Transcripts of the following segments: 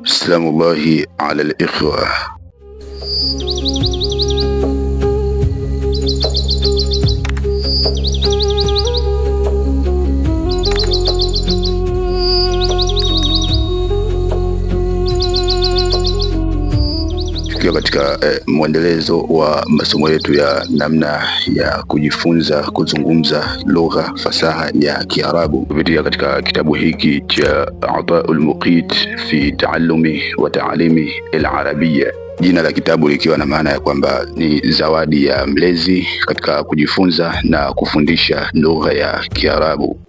Salamullahi ala al-ikhwa. Tukiwa katika mwendelezo wa masomo yetu ya namna ya kujifunza kuzungumza lugha fasaha ya Kiarabu kupitia katika kitabu hiki cha Ataul Muqit fi Taallumi wa Taalimi al-Arabiyya, jina la kitabu likiwa na maana ya kwamba ni zawadi ya mlezi katika kujifunza na kufundisha lugha ya Kiarabu.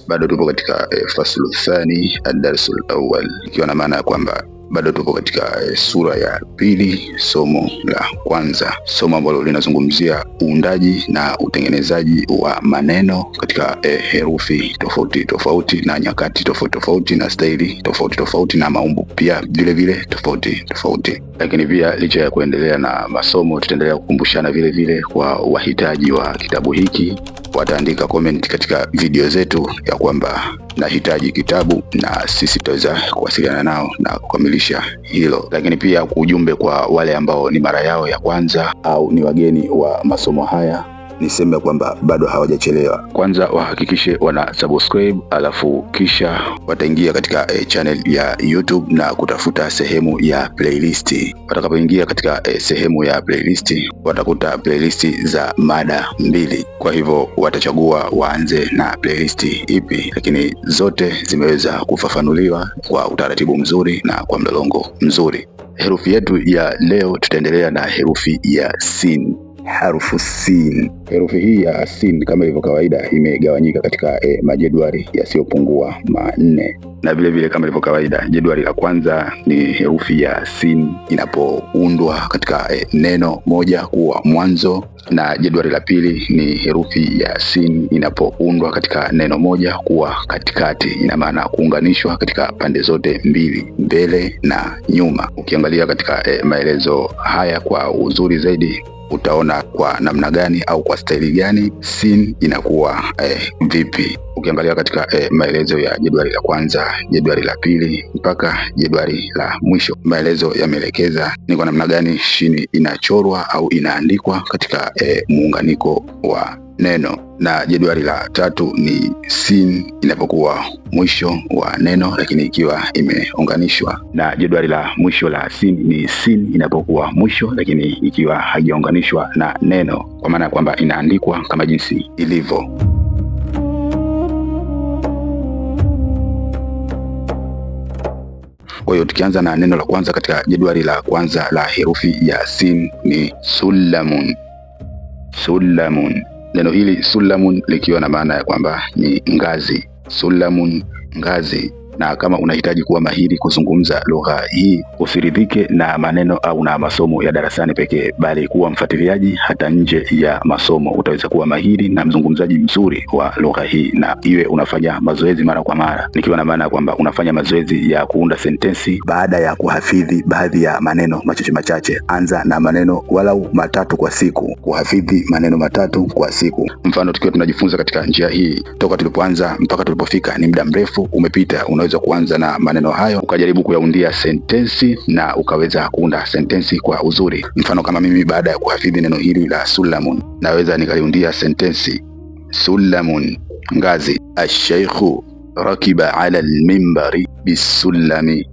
Bado tupo katika faslu thani ad-darsul awwal, ikiwa na maana ya kwamba bado tupo katika sura ya pili, somo la kwanza, somo ambalo linazungumzia uundaji na utengenezaji wa maneno katika herufi tofauti tofauti na nyakati tofauti tofauti na staili tofauti tofauti na maumbo pia vile vile tofauti tofauti. Lakini pia licha ya kuendelea na masomo, tutaendelea kukumbushana vile vile kwa wahitaji wa kitabu hiki wataandika comment katika video zetu ya kwamba nahitaji kitabu, na sisi tutaweza kuwasiliana nao na kukamilisha hilo. Lakini pia ujumbe kwa wale ambao ni mara yao ya kwanza au ni wageni wa masomo haya, niseme kwamba bado hawajachelewa. Kwanza wahakikishe wana subscribe, alafu kisha wataingia katika channel ya YouTube na kutafuta sehemu ya playlist. Watakapoingia katika sehemu ya playlist, watakuta playlist za mada 2. Kwa hivyo watachagua waanze na playlist ipi, lakini zote zimeweza kufafanuliwa kwa utaratibu mzuri na kwa mlolongo mzuri. Herufi yetu ya leo tutaendelea na herufi ya sin. Harufu sin. Herufi hii ya sin kama ilivyo kawaida imegawanyika katika majedwali yasiyopungua 4, na vile vile kama ilivyo kawaida jedwali la kwanza ni herufi ya sin inapoundwa katika neno moja kuwa mwanzo, na jedwali la pili ni herufi ya sin inapoundwa katika neno moja kuwa katikati, ina maana kuunganishwa katika pande zote mbili, mbele na nyuma. Ukiangalia katika maelezo haya kwa uzuri zaidi, utaona kwa namna gani au kwa staili gani sin inakuwa vipi. Ukiangalia katika maelezo ya jedwali la kwanza, jedwali la pili mpaka jedwali la mwisho, maelezo yameelekeza ni kwa namna gani shini inachorwa au inaandikwa katika muunganiko wa neno, na jedwali la tatu ni sin inapokuwa mwisho wa neno lakini ikiwa imeunganishwa, na jedwali la mwisho la sin ni sin inapokuwa mwisho lakini ikiwa haijaunganishwa na neno, kwa maana ya kwamba inaandikwa kama jinsi ilivyo. Kwa hiyo tukianza na neno la kwanza katika jedwali la kwanza la herufi ya sin ni sulamun. Sulamun. Neno hili sulamun likiwa na maana ya kwamba ni ngazi. Sulamun, ngazi. Na kama unahitaji kuwa mahiri kuzungumza lugha hii, usiridhike na maneno au na masomo ya darasani pekee, bali kuwa mfuatiliaji hata nje ya masomo. Utaweza kuwa mahiri na mzungumzaji mzuri wa lugha hii, na iwe unafanya mazoezi mara kwa mara, nikiwa na maana kwamba unafanya mazoezi ya kuunda sentensi baada ya kuhafidhi baadhi ya maneno machache machache. Anza na maneno walau 3 kwa siku, kuhafidhi maneno 3 kwa siku. Mfano, tukiwa tunajifunza katika njia hii, toka tulipoanza mpaka tulipofika ni muda mrefu umepita. Unaweza kuanza na maneno hayo ukajaribu kuyaundia sentensi na ukaweza kuunda sentensi kwa uzuri. Mfano, kama mimi baada ya kuhafidhi neno hili la sulamun, naweza nikaliundia sentensi: sulamun, ngazi. Ash-shaykhu rakiba ala al-minbari bis-sulami.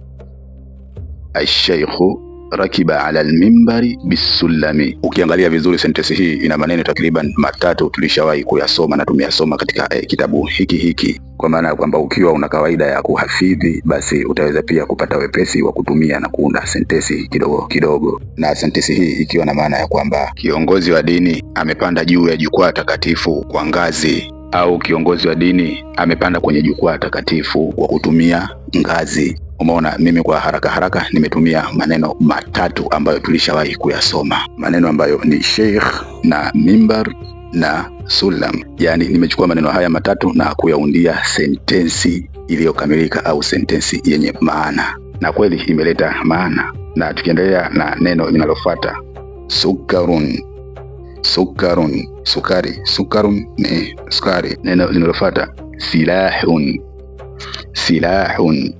Ash-shaykhu rakiba ala al-minbari bis-sulami. Ukiangalia vizuri sentensi hii ina maneno takriban 3 tulishawahi kuyasoma na tumeyasoma katika kitabu hiki, kwa maana ya kwamba ukiwa una kawaida ya kuhafidhi, basi utaweza pia kupata wepesi wa kutumia na kuunda sentensi kidogo kidogo. Na sentensi hii ikiwa na maana ya kwamba kiongozi wa dini amepanda juu ya jukwaa takatifu kwa ngazi. au kiongozi wa dini amepanda kwenye jukwaa takatifu kwa kutumia ngazi. Umeona, mimi kwa haraka haraka nimetumia maneno matatu ambayo tulishawahi kuyasoma, maneno ambayo ni sheikh na mimbar na sulam. Yani nimechukua maneno haya matatu na kuyaundia sentensi iliyokamilika au sentensi yenye maana, na kweli imeleta maana. Na tukiendelea na neno linalofuata, sukarun. Sukarun, sukari. Sukarun ni sukari. Neno linalofuata, silahun. Silahun.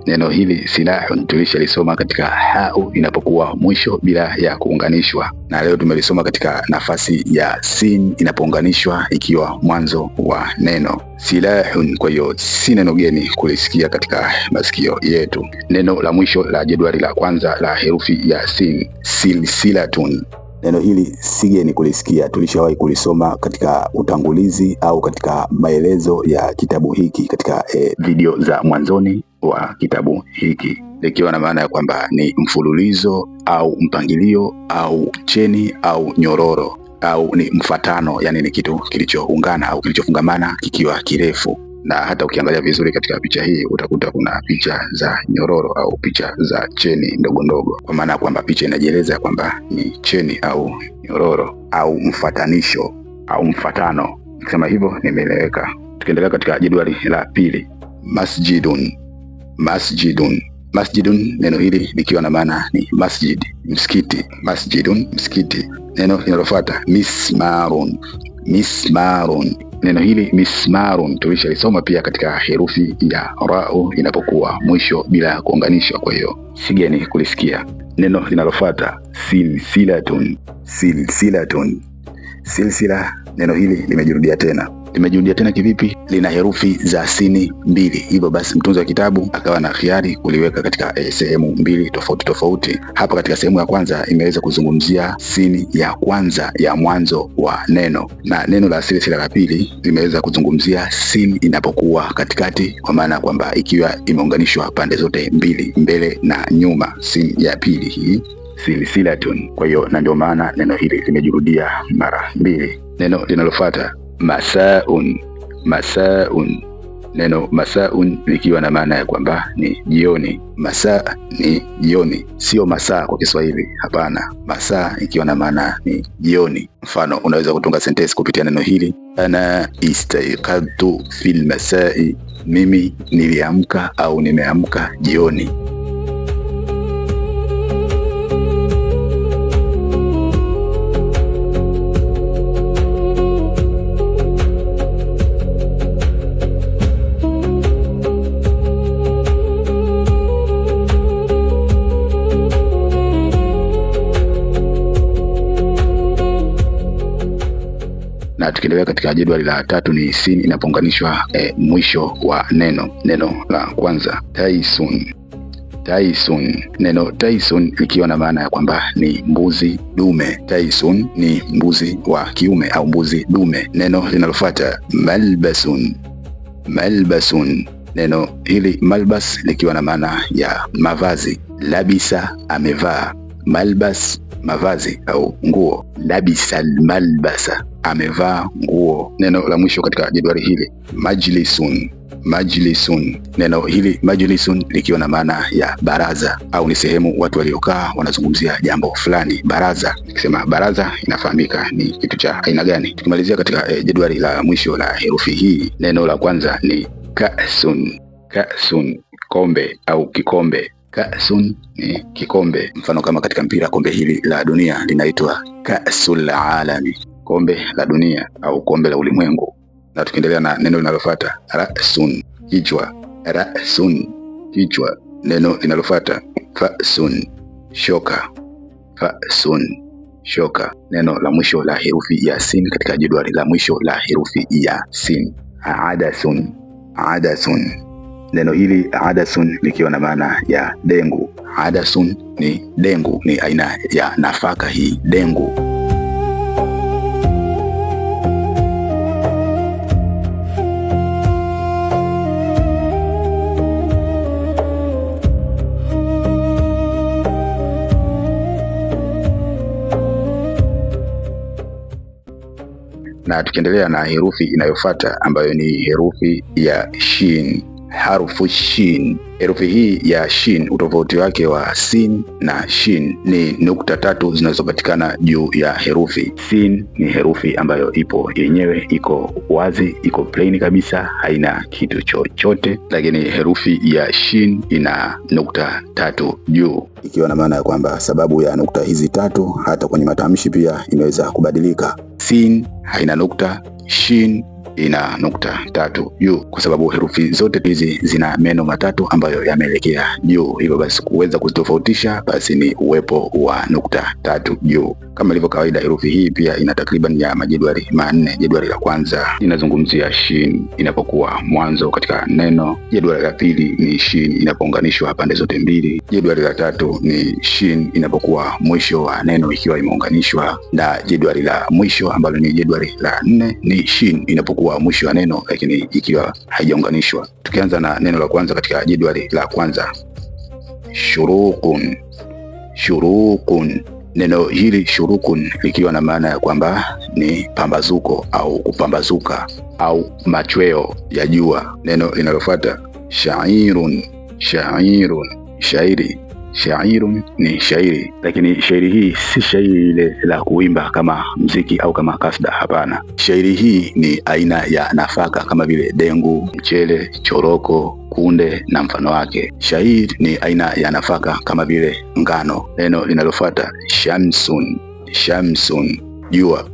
Neno hili silahun tulishalisoma katika hau inapokuwa mwisho bila ya kuunganishwa, na leo tumelisoma katika nafasi ya sin inapounganishwa ikiwa mwanzo wa neno silahun. Kwa hiyo si neno geni kulisikia katika masikio yetu. Neno la mwisho la jedwali la kwanza la herufi ya sin, silsilatun. Neno hili si geni kulisikia, tulishawahi kulisoma katika utangulizi au katika maelezo ya kitabu hiki katika video za mwanzoni wa kitabu hiki, likiwa na maana ya kwamba ni mfululizo au mpangilio au cheni au nyororo au ni mfatano, yani ni kitu kilichoungana au kilichofungamana kikiwa kirefu. Na hata ukiangalia vizuri katika picha hii utakuta kuna picha za nyororo au picha za cheni ndogo ndogo, kwa maana kwamba picha inajieleza kwamba ni cheni au nyororo au mfatanisho au mfatano. Nikisema hivyo nimeeleweka. Tukiendelea katika jedwali la pili, masjidun. Masjidun. Masjidun, neno hili likiwa na maana ni masjid, msikiti. Masjidun, msikiti. Neno linalofuata, mismarun. Mismarun. Neno hili mismarun tulishalisoma pia katika herufi ya rau inapokuwa mwisho bila kuunganishwa, kwa hiyo si geni kulisikia. Neno linalofuata, silsilatun. Silsilatun. Silsila, neno hili limejirudia tena. Limejirudia tena kivipi? Lina herufi za sini mbili, hivyo basi mtunzi wa kitabu akawa na khiari kuliweka katika sehemu mbili tofauti tofauti. Hapa katika sehemu ya kwanza imeweza kuzungumzia sini ya kwanza ya mwanzo wa neno, na neno la silsila la pili limeweza kuzungumzia sini inapokuwa katikati, kwa maana kwamba ikiwa imeunganishwa pande zote mbili, mbele na nyuma, sini ya pili hii silsilatun. Kwa hiyo na ndio maana neno hili limejirudia mara mbili. Neno linalofuata, masaun. Masaun. Neno masaun likiwa na maana ya kwamba ni jioni. Masaa ni jioni, sio masaa kwa Kiswahili, hapana. Masaa ikiwa na maana ni jioni. Mfano, unaweza kutunga sentensi kupitia neno hili, ana istayqadtu fil masai, mimi niliamka au nimeamka jioni. Na tukiendelea katika jedwali la tatu ni sin inapounganishwa mwisho wa neno. Neno la kwanza, taisun. Taisun. Neno taisun likiwa na maana ya kwamba ni mbuzi dume. Taisun ni mbuzi wa kiume au mbuzi dume. Neno linalofuata, malbasun. Malbasun. Neno hili malbas likiwa na maana ya mavazi. Labisa, amevaa. Malbas, mavazi au nguo. Labisa malbasa, amevaa nguo. Neno la mwisho katika jedwali hili, majlisun. Majlisun. Neno hili majlisun likiwa na maana ya baraza au ni sehemu watu waliokaa wanazungumzia jambo fulani. Baraza, nikisema baraza inafahamika ni kitu cha aina gani. Tukimalizia katika jedwali la mwisho la herufi hii, neno la kwanza ni kasun. Kasun, kombe au kikombe. Kasun ni kikombe. Mfano kama katika mpira, kombe hili la dunia linaitwa kasul alami, kombe la dunia au kombe la ulimwengu. Na tukiendelea na neno linalofuata, rasun, kichwa. Rasun, kichwa. Neno linalofuata, fasun, shoka. Fasun, shoka. Neno la mwisho la herufi ya sin katika jedwali la mwisho la herufi ya sin, adasun. Adasun. Neno hili adasun likiwa na maana ya dengu. Adasun ni dengu, ni aina ya nafaka hii, dengu. Na tukiendelea na herufi inayofuata ambayo ni herufi ya shin. Harufu shin. Herufi hii ya shin, utofauti wake wa sin na shin ni nukta tatu zinazopatikana juu ya herufi. Sin ni herufi ambayo ipo yenyewe, iko wazi, iko plain kabisa, haina kitu chochote, lakini herufi ya shin ina nukta tatu juu, ikiwa na maana ya kwamba sababu ya nukta hizi tatu hata kwenye matamshi pia imeweza kubadilika. Sin haina nukta, shin ina nukta tatu juu, kwa sababu herufi zote hizi zina meno matatu ambayo yameelekea juu. Hivyo basi kuweza kuzitofautisha basi ni uwepo wa nukta tatu juu. Kama ilivyo kawaida, herufi hii pia ina takriban ya majedwali manne. Jedwali la kwanza linazungumzia shin inapokuwa mwanzo katika neno. Jedwali la pili ni shin inapounganishwa pande zote mbili. Jedwali la tatu ni shin inapokuwa mwisho wa neno ikiwa imeunganishwa, na jedwali la mwisho ambalo ni jedwali la nne ni shin inapokuwa mwisho wa neno lakini ikiwa haijaunganishwa. Tukianza na neno la kwanza katika jedwali la kwanza, shurukun. Shurukun. Neno hili shurukun likiwa na maana ya kwamba ni pambazuko au kupambazuka au machweo ya jua. Neno linalofuata shairun. Shairun, shairi. Shairun ni shairi, lakini shairi hii si shairi ile la kuimba kama mziki au kama kasda, hapana. Shairi hii ni aina ya nafaka kama vile dengu, mchele, choroko, kunde na mfano wake. Shairi ni aina ya nafaka kama vile ngano. Neno linalofuata shamsun. Shamsun, jua.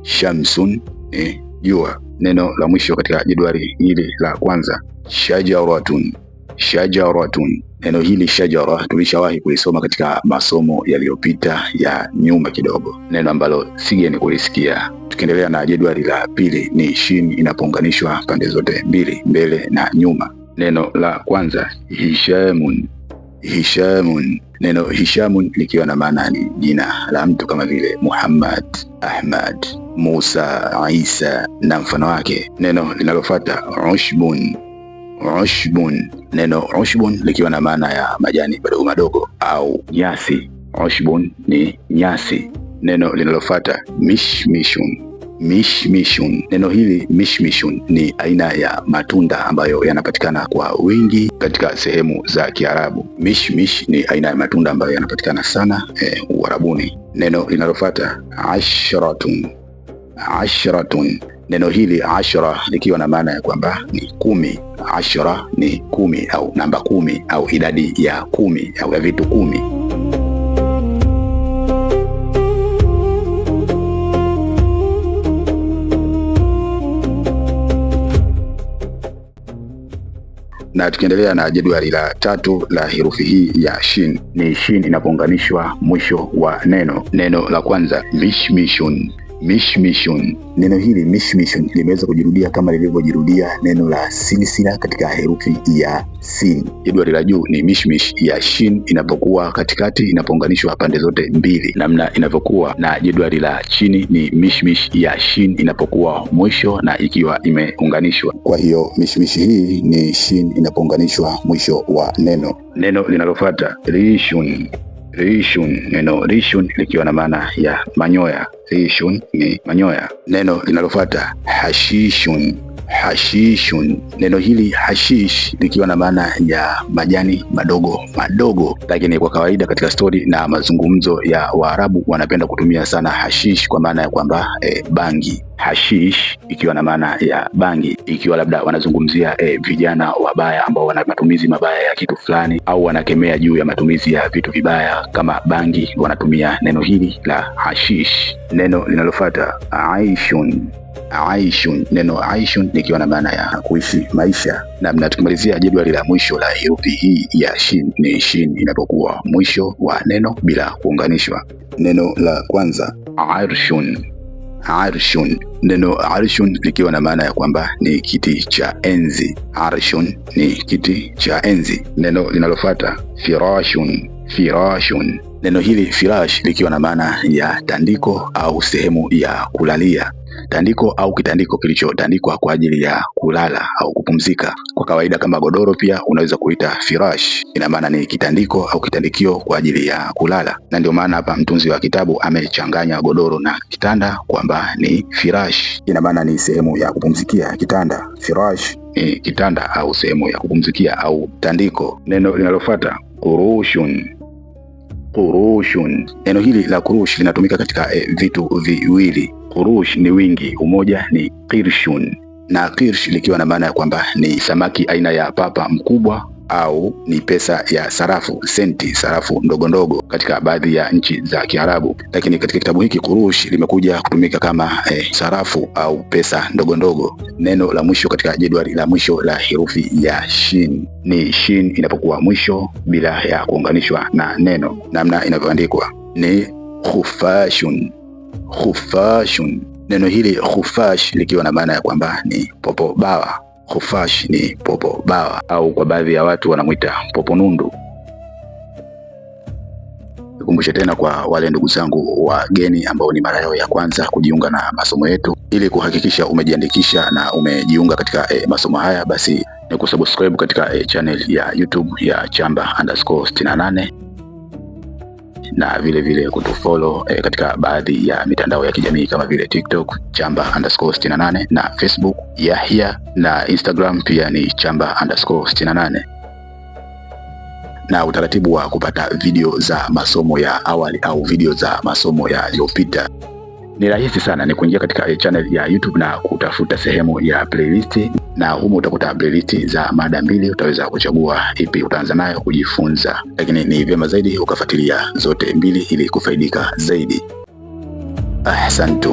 Shamsun ni jua. Neno la mwisho katika jedwali hili la kwanza, shajaratun. Shajaratun. Neno hili shajara tulishawahi kulisoma katika masomo yaliyopita ya nyuma kidogo, neno ambalo sigeni kulisikia. Tukiendelea na jedwali la pili ni shin inapounganishwa pande zote mbili, mbele na nyuma. Neno la kwanza hishamun. Hishamun. Neno hishamun likiwa na maana ni jina la mtu kama vile Muhammad, Ahmad, Musa, Isa na mfano wake. Neno linalofuata ushbun. Ushbun. Neno ushbun likiwa na maana ya majani madogo madogo au nyasi. Ushbun ni nyasi. Neno linalofuata mishmishun. Mishmishun. Neno hili mishmishun ni aina ya matunda ambayo yanapatikana kwa wingi katika sehemu za Kiarabu. Mishmish ni aina ya matunda ambayo yanapatikana sana Uarabuni. Neno linalofuata ashratun. Ashratun. Neno hili ashra likiwa na maana ya kwamba ni kumi. Ashra ni kumi au namba kumi au idadi ya kumi au ya vitu kumi. Na tukiendelea na jedwali la tatu la herufi hii ya shin, ni shin inapounganishwa mwisho wa neno. Neno la kwanza mishmishun. Mishmishun. Neno hili mishmishun limeweza kujirudia kama lilivyojirudia neno la silsila katika herufi ya sin. Jedwali la juu ni mishmish ya shin inapokuwa katikati, inapounganishwa pande zote mbili, namna inavyokuwa, na jedwali la chini ni mishmish ya shin inapokuwa mwisho na ikiwa imeunganishwa. Kwa hiyo mishmish hii ni shin inapounganishwa mwisho wa neno. Neno linalofuata rishun. Rishun. Neno rishun likiwa na maana ya manyoya. Rishun ni manyoya. Neno linalofuata hashishun. Hashishun. Neno hili hashish likiwa na maana ya majani madogo madogo, lakini kwa kawaida katika stori na mazungumzo ya Waarabu wanapenda kutumia sana hashish kwa maana ya kwamba bangi. Hashish ikiwa na maana ya bangi, ikiwa labda wanazungumzia vijana wabaya ambao wana matumizi mabaya ya kitu fulani, au wanakemea juu ya matumizi ya vitu vibaya kama bangi, wanatumia neno hili la hashish. Neno linalofuata aishun. Aishun. Neno aishun likiwa na maana ya kuishi maisha. Na tukimalizia jedwali la mwisho la herufi hii ya shin ni shin inapokuwa mwisho wa neno bila kuunganishwa. Neno la kwanza arshun. Arshun. Neno arshun likiwa na maana ya kwamba ni kiti cha enzi. Arshun ni kiti cha enzi. Neno linalofuata firashun. Firashun. Neno hili firash likiwa na maana ya tandiko au sehemu ya kulalia. Tandiko au kitandiko kilichotandikwa kwa ajili ya kulala au kupumzika. Kwa kawaida kama godoro pia unaweza kuita firash. Ina maana ni kitandiko au kitandikio kwa ajili ya kulala, na ndio maana hapa mtunzi wa kitabu amechanganya godoro na kitanda kwamba ni firash. Ina maana ni sehemu ya kupumzikia kitanda. Firash ni kitanda au sehemu ya kupumzikia au tandiko. Neno linalofuata qurushun. Qurushun. Neno hili la qurush linatumika katika vitu viwili. Qurush ni wingi, umoja ni qirshun, na qirsh likiwa na maana ya kwamba ni samaki aina ya papa mkubwa au ni pesa ya sarafu, senti, sarafu ndogo ndogo katika baadhi ya nchi za Kiarabu. Lakini katika kitabu hiki qurush limekuja kutumika kama sarafu au pesa ndogo ndogo. Neno la mwisho katika jedwali la mwisho la herufi ya shin ni shin inapokuwa mwisho bila ya kuunganishwa na neno. Namna inavyoandikwa ni khufashun. Khufashun. Neno hili khufash likiwa na maana ya kwamba ni popo bawa. Khufash ni popo bawa au kwa baadhi ya watu wanamuita popo nundu. Nikumbushe tena kwa wale ndugu zangu wageni ambao ni mara yao ya kwanza kujiunga na masomo yetu, ili kuhakikisha umejiandikisha na umejiunga katika masomo haya, basi ni kusubscribe katika channel ya YouTube ya Chamba_68 na vile vile kutufollow katika baadhi ya mitandao ya kijamii kama vile TikTok Chamba_68 na Facebook Yahya, na Instagram pia ni Chamba_68. Na utaratibu wa kupata video za masomo ya awali au video za masomo yaliyopita ni rahisi sana, ni kuingia katika channel ya YouTube na kutafuta sehemu ya playlist, na humo utakuta playlist za mada mbili. Utaweza kuchagua ipi utaanza nayo kujifunza, lakini ni vyema zaidi ukafuatilia zote mbili ili kufaidika zaidi. Asante.